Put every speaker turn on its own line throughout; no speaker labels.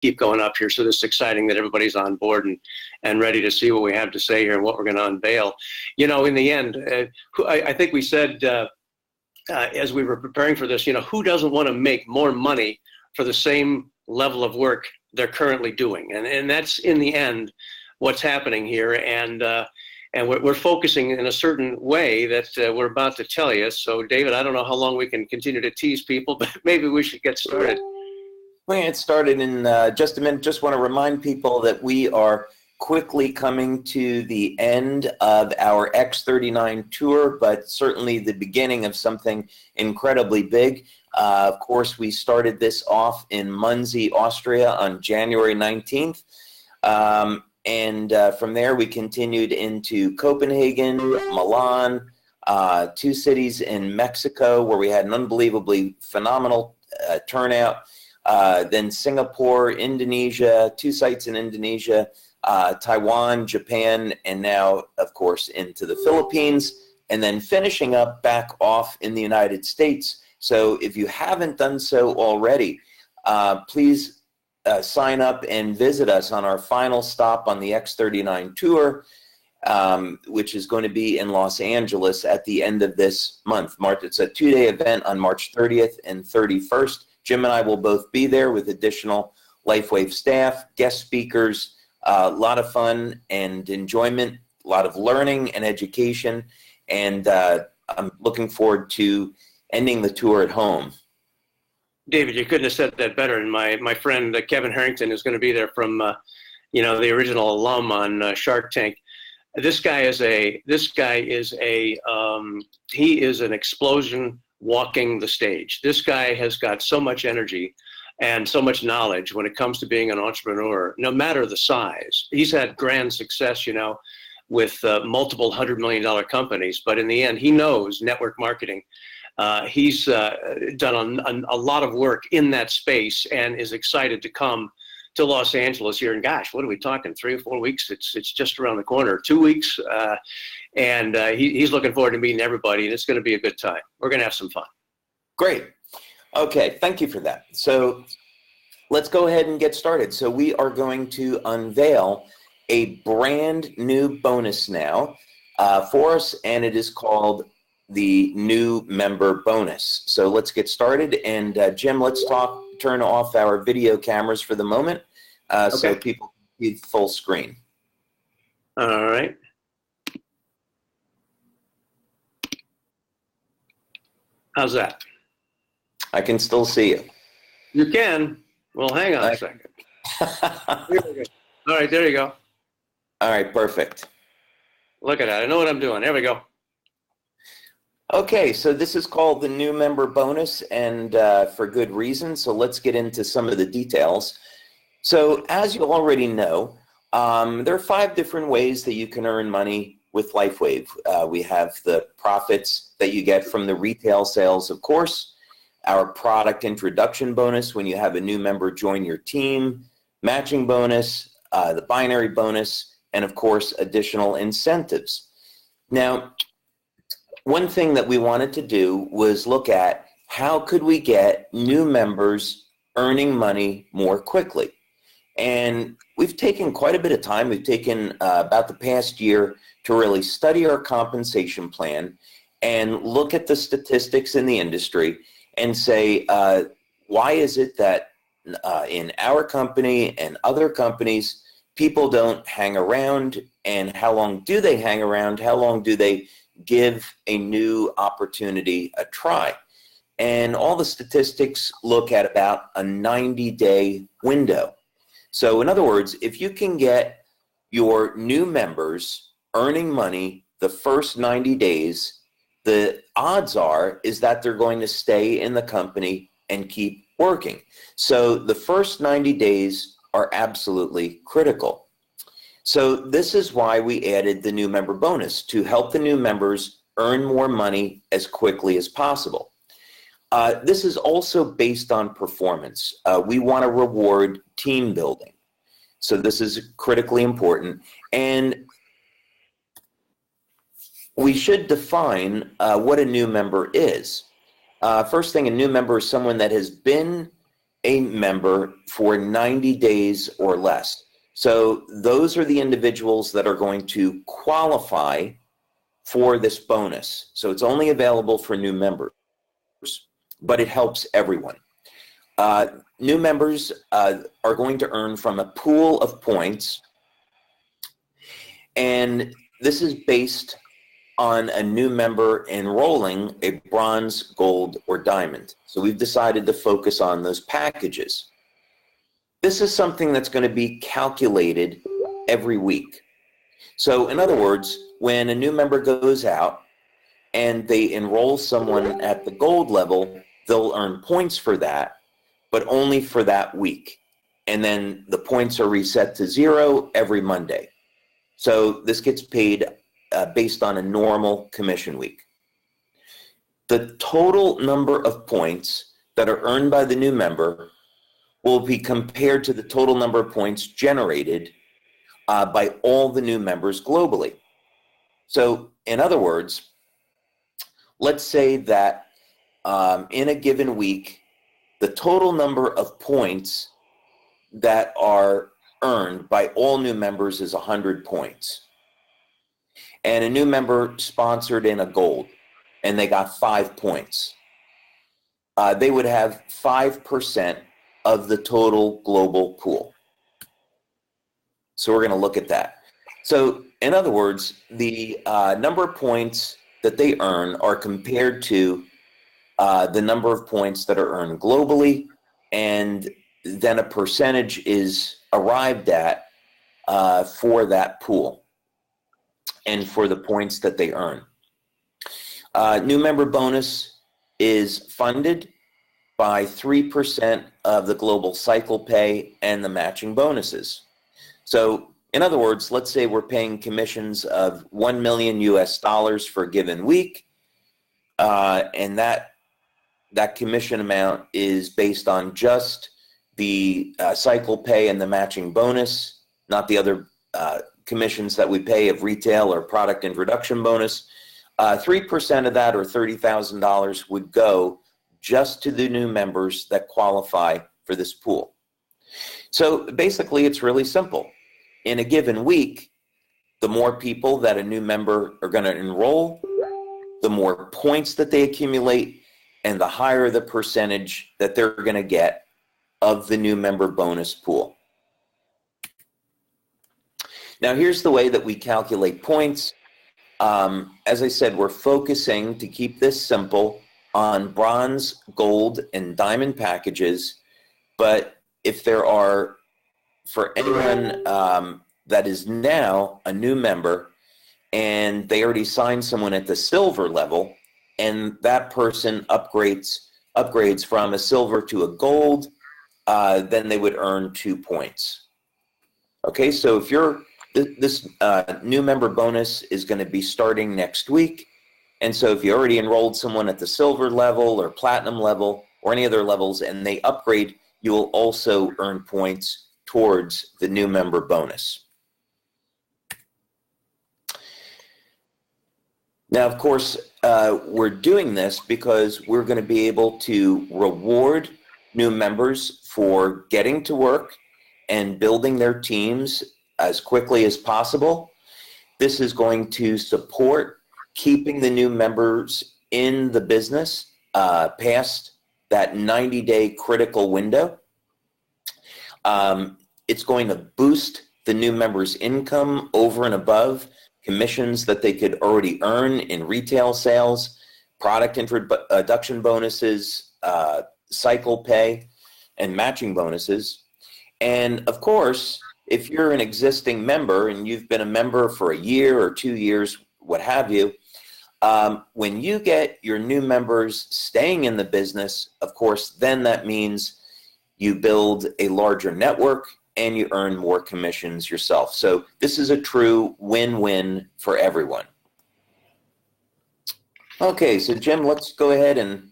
keep going up here. So this is exciting that everybody's on board and ready to see what we have to say here and what we're going to unveil. You know, in the end, I think we said as we were preparing for this, you know, who doesn't want to make more money for the same level of work they're currently doing? And that's in the end what's happening here. And we're focusing in a certain way that we're about to tell you. So, David, I don't know how long we can continue to tease people, but maybe we should get started.
We'll get started in just a minute. Just want to remind people that we are quickly coming to the end of our X39 tour, but certainly the beginning of something incredibly big. Of course, we started this off in Muncie, Austria on January 19th. And from there, we continued into Copenhagen, Milan, 2 cities in Mexico where we had an unbelievably phenomenal turnout. Then Singapore, Indonesia, 2 sites in Indonesia, Taiwan, Japan, and now, of course, into the Philippines, and then finishing up back off in the United States. So if you haven't done so already, please sign up and visit us on our final stop on the X39 tour, which is going to be in Los Angeles at the end of this month. It's a 2-day event on March 30th and 31st. Jim and I will both be there with additional LifeWave staff, guest speakers, a lot of fun and enjoyment, a lot of learning and education, and I'm looking forward to ending the tour at home.
David, you couldn't have said that better. And my friend Kevin Harrington is going to be there from, the original alum on Shark Tank. This guy is he is an explosion walking the stage. This guy has got so much energy and so much knowledge when it comes to being an entrepreneur, no matter the size. He's had grand success, with multiple $100 million companies, but in the end, he knows network marketing. He's done a lot of work in that space and is excited to come to Los Angeles here. And gosh, what are we talking? 3 or 4 weeks? It's just around the corner. 2 weeks, and he's looking forward to meeting everybody, and it's going to be a good time. We're going to have some fun.
Great. Okay, thank you for that. So let's go ahead and get started. So we are going to unveil a brand new bonus now for us, and it is called the new member bonus. So let's get started. And Jim, let's turn off our video cameras for the moment so people can see full screen.
All right. How's that?
I can still see you.
You can? Well, hang on a second. All right, there you go.
All right, perfect.
Look at that. I know what I'm doing. There we go.
Okay, so this is called the new member bonus, and for good reason. So let's get into some of the details. So as you already know, there are 5 different ways that you can earn money with LifeWave. We have the profits that you get from the retail sales, of course, our product introduction bonus when you have a new member join your team, matching bonus, the binary bonus, and of course, additional incentives. Now, one thing that we wanted to do was look at how could we get new members earning money more quickly. And we've taken quite a bit of time. We've taken about the past year to really study our compensation plan and look at the statistics in the industry and say, why is it that in our company and other companies, people don't hang around, and how long do they hang around? How long do they give a new opportunity a try? And all the statistics look at about a 90-day window. So in other words, if you can get your new members earning money the first 90 days, the odds are is that they're going to stay in the company and keep working. So the first 90 days are absolutely critical. So this is why we added the new member bonus, to help the new members earn more money as quickly as possible. This is also based on performance. We want to reward team building. So this is critically important. And we should define what a new member is. First thing, a new member is someone that has been a member for 90 days or less. So those are the individuals that are going to qualify for this bonus. So it's only available for new members, but it helps everyone. New members are going to earn from a pool of points, and this is based on a new member enrolling a bronze, gold, or diamond. So we've decided to focus on those packages. This is something that's going to be calculated every week. So in other words, when a new member goes out and they enroll someone at the gold level, they'll earn points for that, but only for that week. And then the points are reset to 0 every Monday. So this gets paid based on a normal commission week. The total number of points that are earned by the new member will be compared to the total number of points generated by all the new members globally. So in other words, let's say that in a given week, the total number of points that are earned by all new members is 100 points. And a new member sponsored in a gold, and they got 5 points. They would have 5% of the total global pool. So we're going to look at that. So in other words, the number of points that they earn are compared to the number of points that are earned globally, and then a percentage is arrived at for that pool and for the points that they earn. New member bonus is funded by 3% of the global cycle pay and the matching bonuses. So in other words, let's say we're paying commissions of $1 million US for a given week, and that commission amount is based on just the cycle pay and the matching bonus, not the other commissions that we pay of retail or product introduction bonus. 3% of that, or $30,000, would go just to the new members that qualify for this pool. So basically, it's really simple. In a given week, the more people that a new member are going to enroll, the more points that they accumulate, and the higher the percentage that they're going to get of the new member bonus pool. Now, here's the way that we calculate points. As I said, we're focusing, to keep this simple, on bronze, gold, and diamond packages. But if there are, for anyone that is now a new member and they already signed someone at the silver level, and that person upgrades from a silver to a gold, then they would earn 2 points. Okay, so if you're this new member bonus is going to be starting next week. And so if you already enrolled someone at the silver level or platinum level or any other levels and they upgrade, you will also earn points towards the new member bonus. Now, of course, we're doing this because we're going to be able to reward new members for getting to work and building their teams as quickly as possible. This is going to support keeping the new members in the business past that 90-day critical window. It's going to boost the new members' income over and above commissions that they could already earn in retail sales, product introduction bonuses, cycle pay, and matching bonuses. And of course, if you're an existing member and you've been a member for a year or 2 years, what have you, when you get your new members staying in the business, of course, then that means you build a larger network and you earn more commissions yourself. So this is a true win-win for everyone. Okay, so Jim, let's go ahead and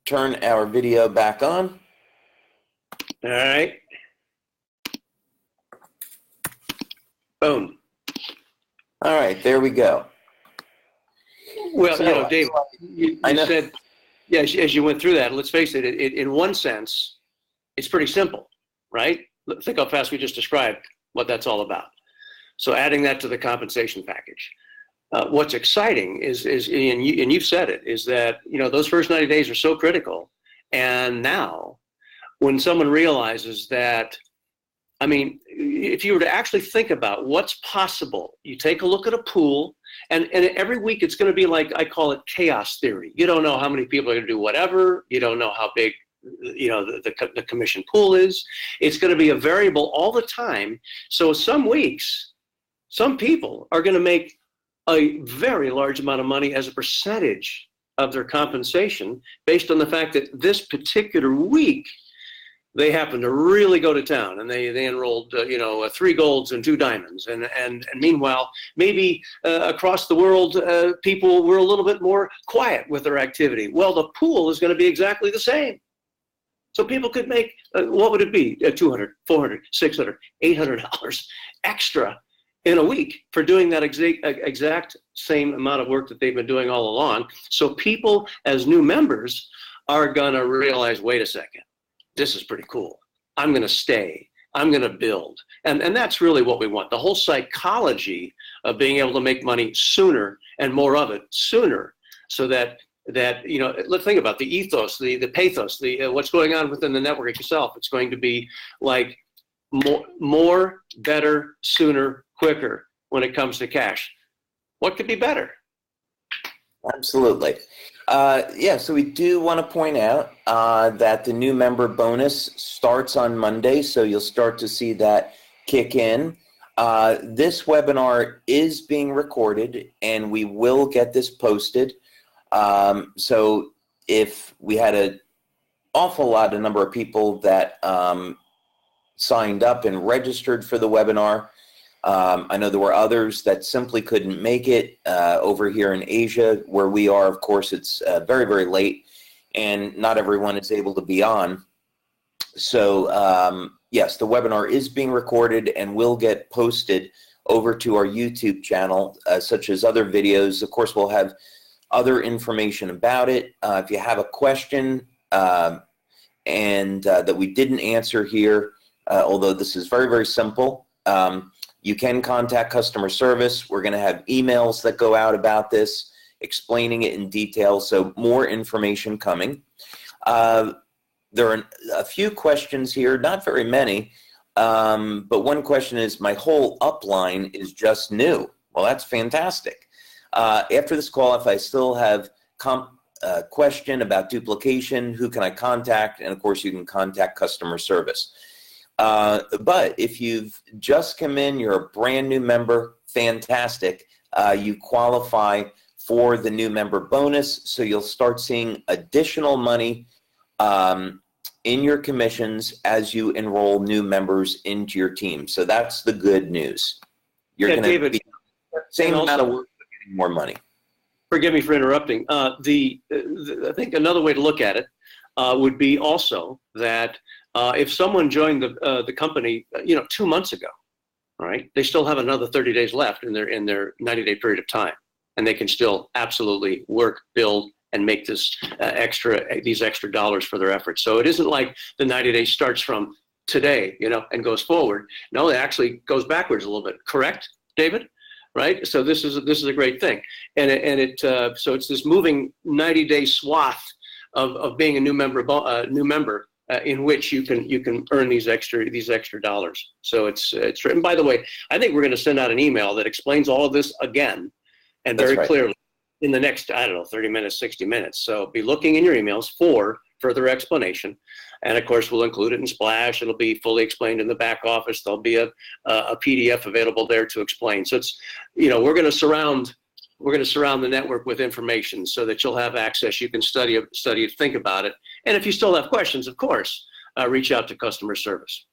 turn our video back on.
All right. Boom.
All right, there we go.
Well,
So,
you know, Dave, you said Yeah, as you went through that, let's face it, in one sense, it's pretty simple, right? Think how fast we just described what that's all about. So adding that to the compensation package. What's exciting is and you've said it, is that, those first 90 days are so critical. And now, when someone realizes that, if you were to actually think about what's possible, you take a look at a pool, and every week it's going to be like, I call it chaos theory. You don't know how many people are going to do whatever. You don't know how big, the commission pool is. It's going to be a variable all the time. So some weeks, some people are going to make a very large amount of money as a percentage of their compensation based on the fact that this particular week they happened to really go to town, and they enrolled 3 golds and 2 diamonds, and meanwhile maybe across the world people were a little bit more quiet with their activity. Well, the pool is going to be exactly the same. So people could make what would it be, $200, $400, $600, $800 extra in a week for doing that exact same amount of work that they've been doing all along. So people, as new members, are gonna realize, wait a second, this is pretty cool. I'm gonna stay, I'm gonna build. And that's really what we want. The whole psychology of being able to make money sooner and more of it sooner, so that let's think about the ethos, the pathos, what's going on within the network itself. It's going to be like more, better, sooner, quicker when it comes to cash. What could be better?
Absolutely. So we do want to point out that the new member bonus starts on Monday, so you'll start to see that kick in. This webinar is being recorded, and we will get this posted. So if we had an awful lot of number of people that signed up and registered for the webinar, I know there were others that simply couldn't make it over here in Asia, where we are. Of course, it's very, very late, and not everyone is able to be on. So yes, the webinar is being recorded and will get posted over to our YouTube channel, such as other videos. Of course, we'll have other information about it. If you have a question and that we didn't answer here, although this is very, very simple, you can contact customer service. We're going to have emails that go out about this, explaining it in detail, so more information coming. There are a few questions here, not very many, but one question is, my whole upline is just new. Well, that's fantastic. After this call, if I still have a question about duplication, who can I contact? And of course, you can contact customer service. But if you've just come in, you're a brand new member, fantastic. You qualify for the new member bonus, so you'll start seeing additional money in your commissions as you enroll new members into your team. So that's the good news. You're going to be same amount of work, but getting more money.
Forgive me for interrupting. I think another way to look at it would be also that if someone joined the company, 2 months ago, all right, they still have another 30 days left in their 90-day period of time, and they can still absolutely work, build, and make these extra dollars for their efforts. So it isn't like the 90 days starts from today, and goes forward. No, it actually goes backwards a little bit. Correct, David? Right. So this is a great thing, so it's this moving 90-day swath of being a new member, in which you can earn these extra dollars. So it's and by the way, I think we're going to send out an email that explains all of this again and very clearly in the next, 30 minutes, 60 minutes. So be looking in your emails for further explanation. And of course, we'll include it in Splash. It'll be fully explained in the back office. There'll be a PDF available there to explain. So it's, we're going to surround the network with information so that you'll have access. You can study it, think about it. And if you still have questions, of course, reach out to customer service.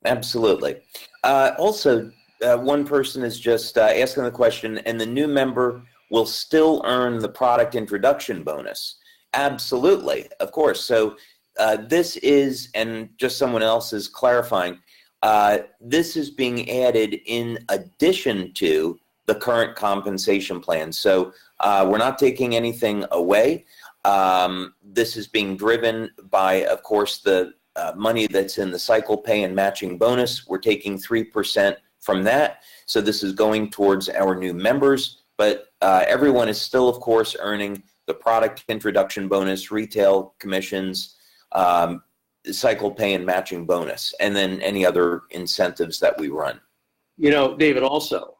Absolutely. Also, one person is just asking the question, and the new member will still earn the product introduction bonus. Absolutely, of course. So this is, and just someone else is clarifying, this is being added in addition to the current compensation plan. So we're not taking anything away. This is being driven by, of course, the money that's in the cycle pay and matching bonus. We're taking 3% from that. So this is going towards our new members, but everyone is still, of course, earning the product introduction bonus, retail commissions, cycle pay and matching bonus, and then any other incentives that we run.
You know, David, also,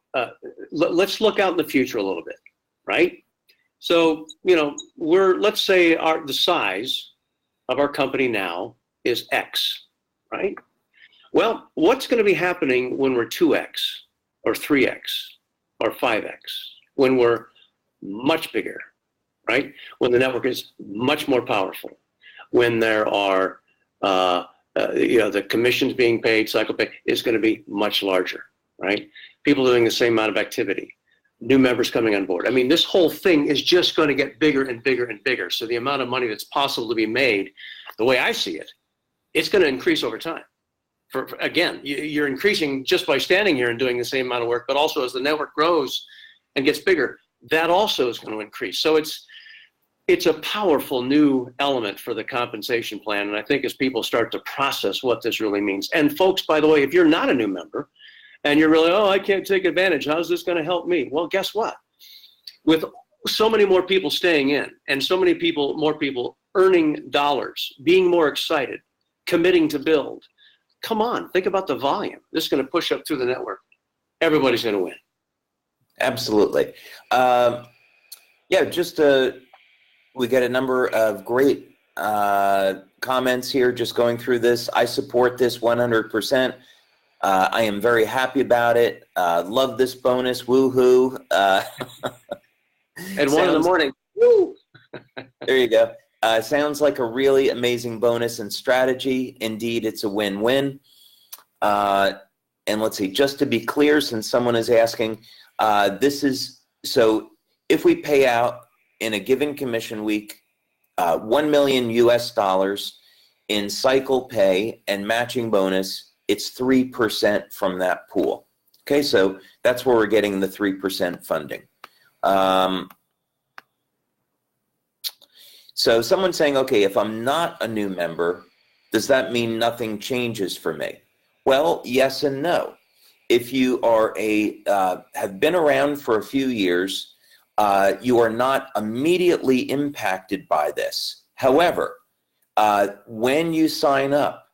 let's look out in the future a little bit, right? So, you know, let's say the size of our company now is X, right? Well, what's going to be happening when we're 2X or 3X or 5X, when we're much bigger, right? When the network is much more powerful, when there are, the commissions being paid, cycle pay is going to be much larger, right? People doing the same amount of activity, new members coming on board. I mean, this whole thing is just going to get bigger and bigger and bigger. So the amount of money that's possible to be made, the way I see it, it's going to increase over time. Again, you're increasing just by standing here and doing the same amount of work, but also as the network grows and gets bigger, that also is going to increase. So it's a powerful new element for the compensation plan. And I think as people start to process what this really means, and folks, by the way, if you're not a new member and you're really, I can't take advantage, how's this going to help me? Well, guess what? With so many more people staying in and so many more people earning dollars, being more excited, committing to build, come on, think about the volume. This is going to push up through the network. Everybody's going to win.
Absolutely. We get a number of great comments here just going through this. I support this 100%. I am very happy about it. Love this bonus. Woohoo.
At 1 in the morning. Woo!
There you go. Sounds like a really amazing bonus and strategy. Indeed, it's a win-win. And let's see, just to be clear, since someone is asking, so if we pay out in a given commission week, 1 million US dollars in cycle pay and matching bonus, it's 3% from that pool. Okay, so that's where we're getting the 3% funding. So someone's saying, okay, if I'm not a new member, does that mean nothing changes for me? Well, yes and no. If you are have been around for a few years, you are not immediately impacted by this. However, when you sign up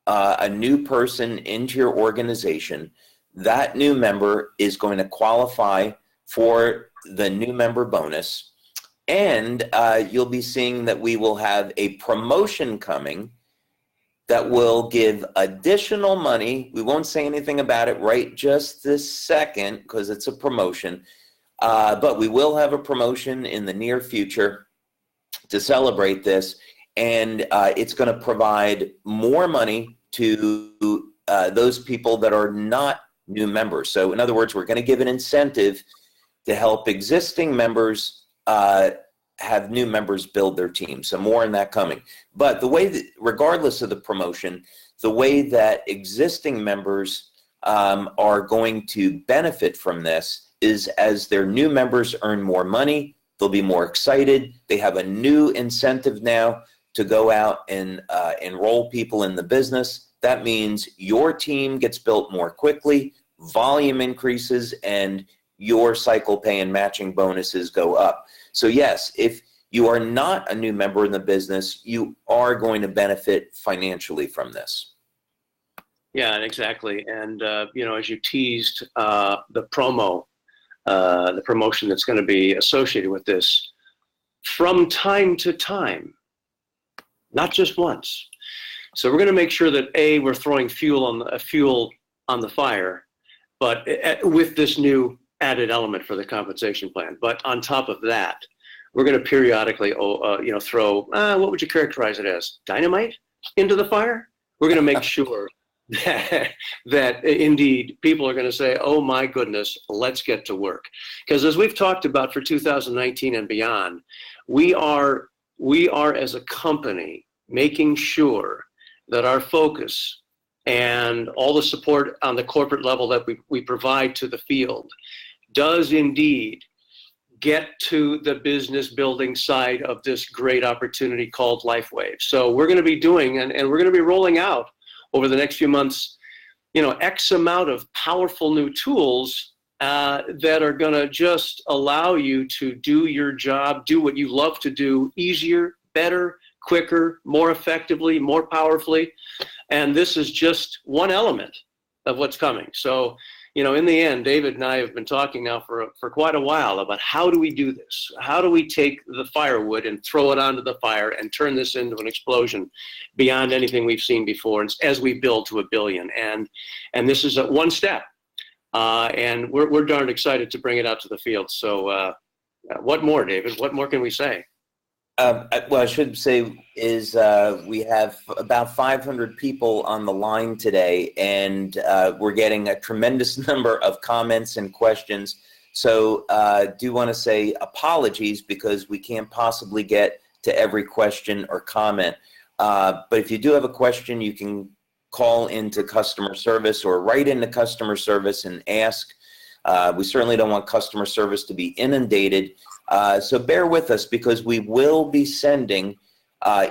a new person into your organization, that new member is going to qualify for the new member bonus. And you'll be seeing that we will have a promotion coming that will give additional money. We won't say anything about it right just this second because it's a promotion. But we will have a promotion in the near future to celebrate this. And it's going to provide more money to those people that are not new members. So in other words, we're going to give an incentive to help existing members have new members build their team. So more on that coming. But the way that, regardless of the promotion, the way that existing members are going to benefit from this is as their new members earn more money, they'll be more excited. They have a new incentive now to go out and enroll people in the business. That means your team gets built more quickly, volume increases, and your cycle pay and matching bonuses go up. So yes, if you are not a new member in the business, you are going to benefit financially from this.
Yeah, exactly. And, as you teased the promotion that's going to be associated with this, from time to time, not just once. So we're going to make sure that we're throwing fuel on the fire, but with this new added element for the compensation plan. But on top of that, we're going to periodically, throw what would you characterize it as? Dynamite into the fire. We're going to make sure that indeed people are going to say, oh my goodness, let's get to work. Because as we've talked about for 2019 and beyond, we are as a company making sure that our focus and all the support on the corporate level that we provide to the field does indeed get to the business building side of this great opportunity called LifeWave. So we're going to be doing, and we're going to be rolling out over the next few months, X amount of powerful new tools that are going to just allow you to do your job, do what you love to do, easier, better, quicker, more effectively, more powerfully. And this is just one element of what's coming. So, in the end, David and I have been talking now for quite a while about how do we do this? How do we take the firewood and throw it onto the fire and turn this into an explosion beyond anything we've seen before as we build to 1 billion? And this is one step. And we're darn excited to bring it out to the field. So what more, David? What more can we say?
Well, I should say is we have about 500 people on the line today, and we're getting a tremendous number of comments and questions. So do want to say apologies because we can't possibly get to every question or comment. But if you do have a question, you can call into customer service or write into customer service and ask. We certainly don't want customer service to be inundated. So bear with us because we will be sending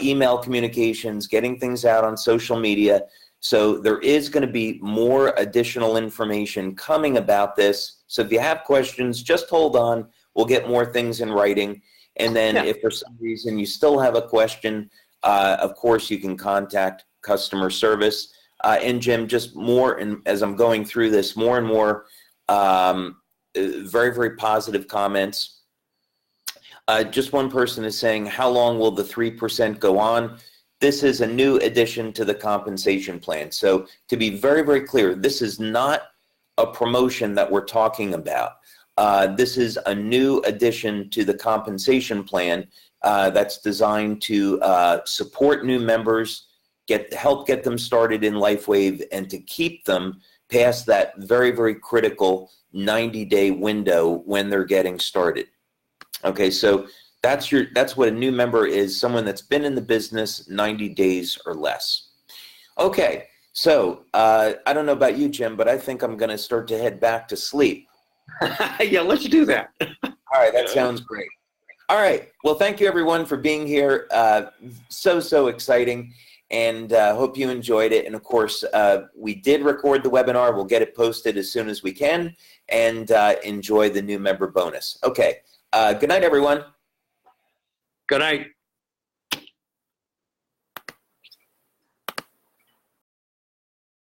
email communications, getting things out on social media. So there is going to be more additional information coming about this. So if you have questions, just hold on. We'll get more things in writing. And then if for some reason you still have a question, of course you can contact customer service. And Jim, just more, and as I'm going through this, more and more very, very positive comments. Just one person is saying, how long will the 3% go on? This is a new addition to the compensation plan. So to be very, very clear, this is not a promotion that we're talking about. This is a new addition to the compensation plan that's designed to support new members, help get them started in LifeWave, and to keep them past that very, very critical 90-day window when they're getting started. Okay, so that's what a new member is, someone that's been in the business 90 days or less. Okay, so I don't know about you, Jim, but I think I'm going to start to head back to sleep.
Yeah, let's do that.
All right, that sounds great. All right, well, thank you, everyone, for being here. So exciting, and hope you enjoyed it. And, of course, we did record the webinar. We'll get it posted as soon as we can, and enjoy the new member bonus. Okay. Good night, everyone.
Good night.